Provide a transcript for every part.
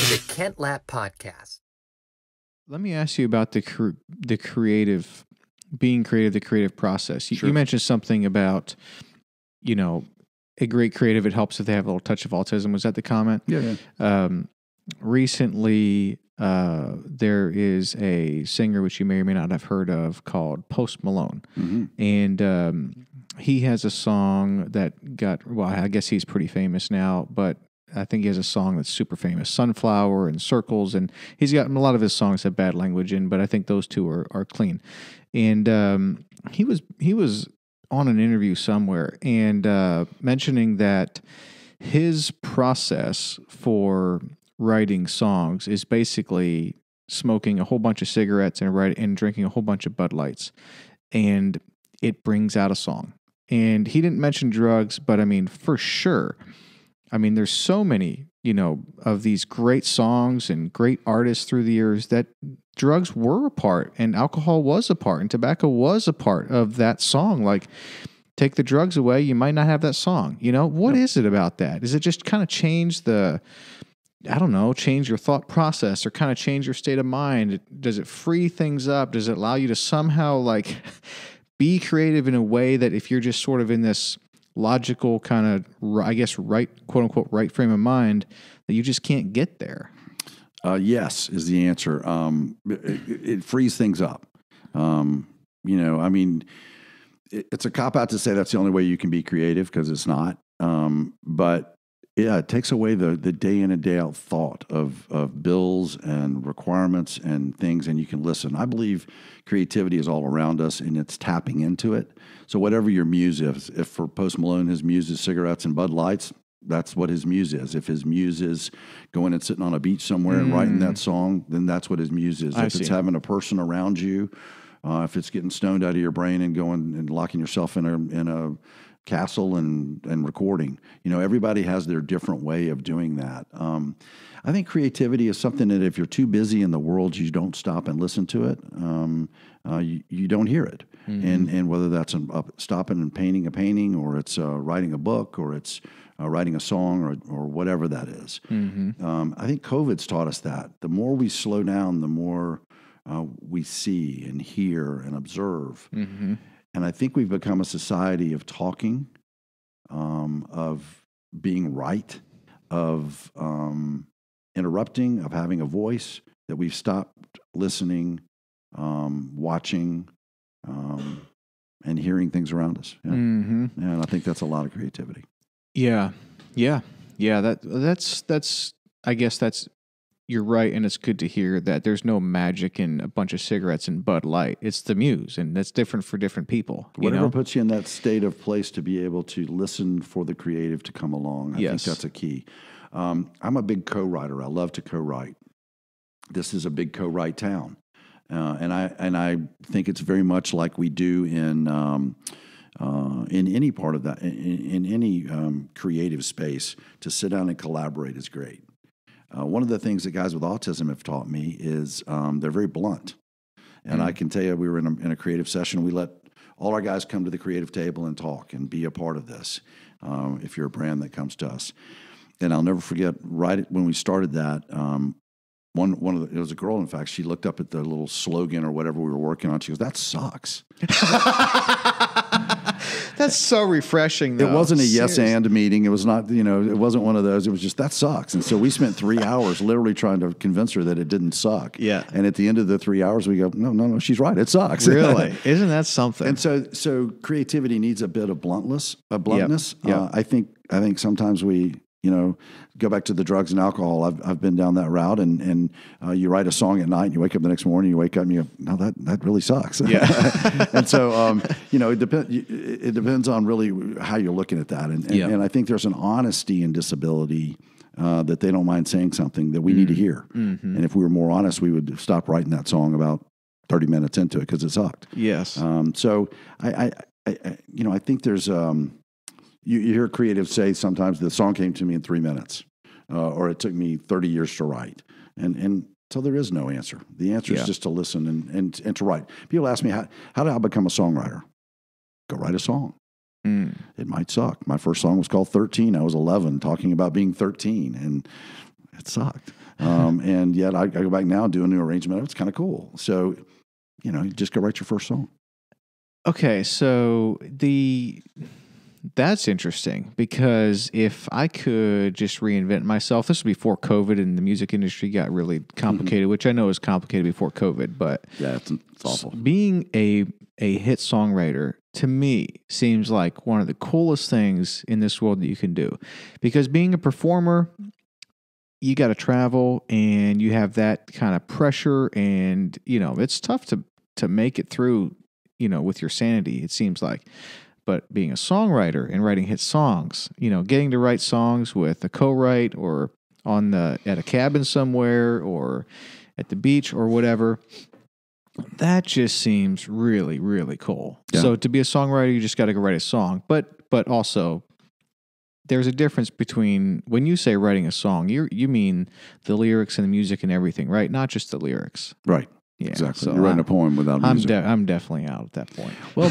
to the Kent Lapp Podcast. Let me ask you about the creative, being creative, the creative process. You mentioned something about, a great creative, it helps if they have a little touch of autism. Was that the comment? Yeah. Recently, there is a singer, which you may or may not have heard of, called Post Malone. Mm-hmm. And he has a song that I guess he's pretty famous now, but I think he has a song that's super famous, Sunflower and Circles, and he's got a lot of his songs have bad language in, but I think those two are clean. And he was on an interview somewhere and mentioning that his process for writing songs is basically smoking a whole bunch of cigarettes and drinking a whole bunch of Bud Lights, and it brings out a song. And he didn't mention drugs, but I mean, for sure. I mean, there's so many, of these great songs and great artists through the years that drugs were a part and alcohol was a part and tobacco was a part of that song. Like, take the drugs away, you might not have that song. What is it about that? Is it just kind of change your thought process or kind of change your state of mind? Does it free things up? Does it allow you to somehow be creative in a way that if you're just sort of in this logical kind of, I guess, right, quote unquote, right frame of mind, that you just can't get there? Yes, is the answer. It frees things up. It's a cop-out to say that's the only way you can be creative, because it's not. But yeah, it takes away the day in and day out thought of bills and requirements and things, and you can listen. I believe creativity is all around us, and it's tapping into it. So whatever your muse is, if for Post Malone his muse is cigarettes and Bud Lights, that's what his muse is. If his muse is going and sitting on a beach somewhere and writing that song, then that's what his muse is. If it's having a person around you, if it's getting stoned out of your brain and going and locking yourself in a castle and recording, everybody has their different way of doing that. I think creativity is something that if you're too busy in the world, you don't stop and listen to it. You don't hear it. Mm-hmm. And whether that's stopping and painting a painting, or it's writing a book, or it's writing a song, or whatever that is. Mm-hmm. I think COVID's taught us that. The more we slow down, the more we see and hear and observe. Mm-hmm. And I think we've become a society of talking, of being right, of interrupting, of having a voice, that we've stopped listening, watching, and hearing things around us. Yeah. Mm-hmm. And I think that's a lot of creativity. Yeah. That's. I guess that's. You're right, and it's good to hear that there's no magic in a bunch of cigarettes and Bud Light. It's the muse, and that's different for different people. Whatever puts you in that state of place to be able to listen for the creative to come along, I think that's a key. I'm a big co-writer. I love to co-write. This is a big co-write town, and I think it's very much like we do in any part of that, in any creative space. To sit down and collaborate is great. One of the things that guys with autism have taught me is they're very blunt. And I can tell you, we were in a creative session. We let all our guys come to the creative table and talk and be a part of this, if you're a brand that comes to us. And I'll never forget, right when we started that, it was a girl, in fact, she looked up at the little slogan or whatever we were working on. She goes, "That sucks." That's so refreshing, though. It wasn't a yes and meeting. It was not, it wasn't one of those. It was just, that sucks. And so we spent 3 hours literally trying to convince her that it didn't suck. Yeah. And at the end of the 3 hours, we go, no, she's right. It sucks. Really? Isn't that something? And so creativity needs a bit of bluntness. Yep. I think sometimes we, go back to the drugs and alcohol. I've been down that route, and you write a song at night, and you wake up the next morning, you wake up and you go, no, that really sucks. Yeah. And so, it depends on really how you're looking at that. And I think there's an honesty and disability that they don't mind saying something that we need to hear. Mm-hmm. And if we were more honest, we would stop writing that song about 30 minutes into it because it sucked. Yes. So I think there's, you hear creatives say sometimes the song came to me in 3 minutes, or it took me 30 years to write. And so there is no answer. The answer is just to listen and to write. People ask me, how did I become a songwriter? Go write a song. Mm. It might suck. My first song was called 13. I was 11, talking about being 13, and it sucked. And yet I go back now and do a new arrangement. It's kind of cool. So, you know, you just go write your first song. Okay, so that's interesting because if I could just reinvent myself, this was before COVID and the music industry got really complicated, which I know is complicated before COVID, but yeah, it's awful. Being a hit songwriter to me seems like one of the coolest things in this world that you can do, because being a performer, you got to travel and you have that kind of pressure, and you know it's tough to make it through, you know, with your sanity, it seems like. But being a songwriter and writing hit songs, you know, getting to write songs with a co-write or at a cabin somewhere or at the beach or whatever, that just seems really, really cool. Yeah. So to be a songwriter, you just got to go write a song. But also, there's a difference between when you say writing a song, you mean the lyrics and the music and everything, right? Not just the lyrics. Right. Yeah, exactly. So you're writing a poem without music. I'm definitely out at that point. Well,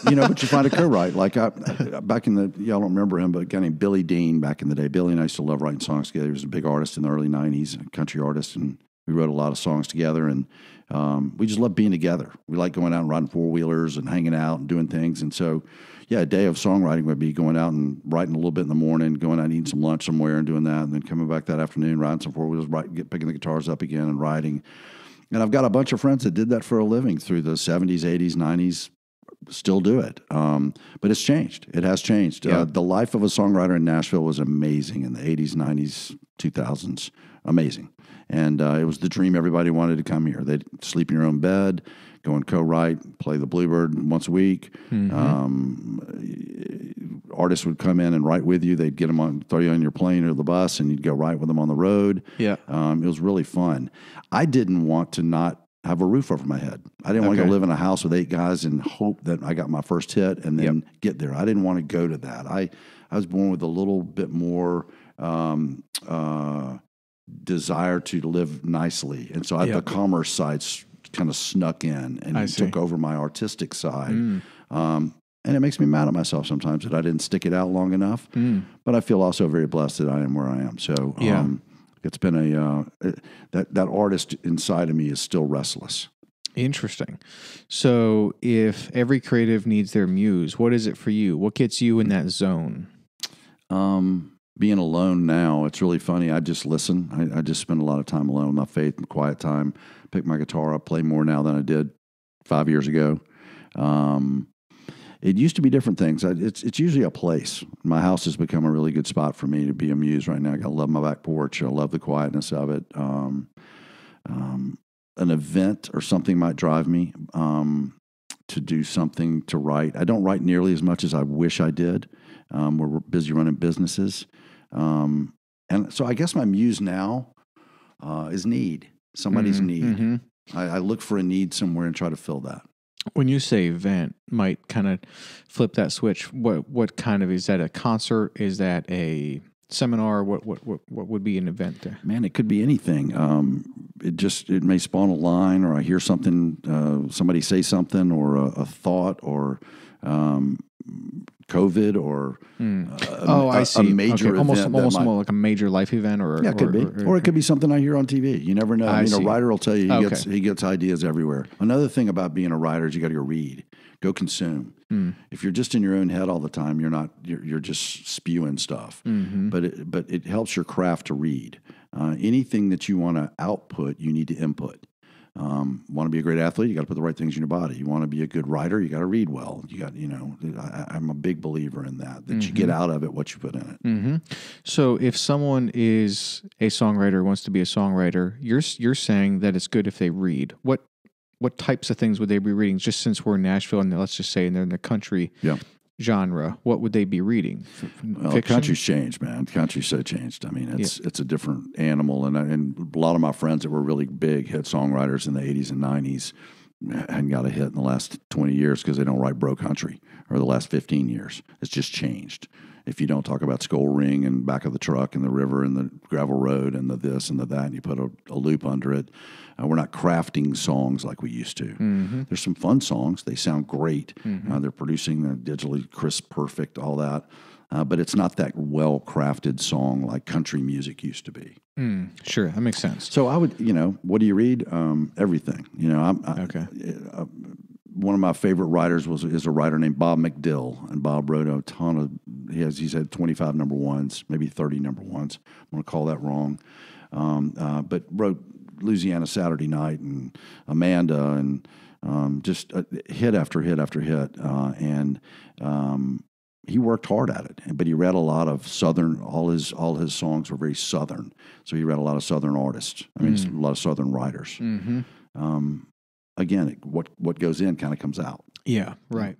you know, but you find a co-write. Like back in y'all don't remember him, but a guy named Billy Dean back in the day. Billy and I used to love writing songs together. He was a big artist in the early 90s, a country artist, and we wrote a lot of songs together. And we just loved being together. We like going out and riding four-wheelers and hanging out and doing things. And so, yeah, a day of songwriting would be going out and writing a little bit in the morning, going out and eating some lunch somewhere and doing that, and then coming back that afternoon, riding some four-wheelers, picking the guitars up again and writing. And I've got a bunch of friends that did that for a living through the 70s, 80s, 90s, still do it. But it's changed. It has changed. Yeah. The life of a songwriter in Nashville was amazing in the 80s, 90s, 2000s. Amazing. And it was the dream. Everybody wanted to come here. They'd sleep in your own bed, go and co-write, play the Bluebird once a week. Artists would come in and write with you. They'd get them on, throw you on your plane or the bus, and you'd go write with them on the road. Yeah. It was really fun. I didn't want to not have a roof over my head. I didn't want to go live in a house with 8 guys and hope that I got my first hit and then get there. I didn't want to go to that. I was born with a little bit more desire to live nicely. And so the commerce side kind of snuck in and took over my artistic side. And it makes me mad at myself sometimes that I didn't stick it out long enough. But I feel also very blessed that I am where I am. So it's been that artist inside of me is still restless. Interesting. So if every creative needs their muse, what is it for you? What gets you in that zone? Being alone now, it's really funny. I just listen. I just spend a lot of time alone, my faith and quiet time. Pick my guitar up, play more now than I did 5 years ago. It used to be different things. It's usually a place. My house has become a really good spot for me to be a muse right now. I love my back porch. I love the quietness of it. An event or something might drive me to do something, to write. I don't write nearly as much as I wish I did. We're busy running businesses. And so I guess my muse now is need. Somebody's need. Mm-hmm. I look for a need somewhere and try to fill that. When you say event, might kind of flip that switch. What kind of, is that a concert? Is that a seminar? What would be an event there? Man, it could be anything. It may spawn a line, or I hear something, somebody say something, or a thought, or COVID, or I see. A major event. Almost like a major life event, or it could be, or it could be something I hear on TV. You never know. I mean, a writer will tell you he gets ideas everywhere. Another thing about being a writer is you got to go read, go consume. If you're just in your own head all the time, you're just spewing stuff. But it helps your craft to read. Anything that you want to output, you need to input. Want to be a great athlete, you got to put the right things in your body. You want to be a good writer, you got to read well. I'm a big believer in that you get out of it what you put in it. So if someone is a songwriter, wants to be a songwriter, you're saying that it's good if they read. What types of things would they be reading? Just since we're in Nashville and let's just say they're in the country genre, what would they be reading? Well, country's changed, man. Country's so changed. I mean, it's a different animal. And a lot of my friends that were really big hit songwriters in the 80s and 90s hadn't got a hit in the last 20 years because they don't write bro country, or the last 15 years. It's just changed. If you don't talk about Skull Ring and back of the truck and the river and the gravel road and the this and the that, and you put a loop under it, we're not crafting songs like we used to. There's some fun songs. They sound great. They're producing, they're digitally crisp, perfect, all that. but it's not that well-crafted song like country music used to be. Sure, that makes sense. So I would, what do you read? Everything. Okay. One of my favorite writers is a writer named Bob McDill, and Bob wrote a ton of. He's had 25 number ones, maybe 30 number ones. I'm going to call that wrong, but wrote Louisiana Saturday Night and Amanda and just hit after hit after hit, and he worked hard at it. But he read a lot of Southern. All his songs were very Southern, so he read a lot of Southern artists. I mean, a lot of Southern writers. Again, what goes in kind of comes out. Yeah, right.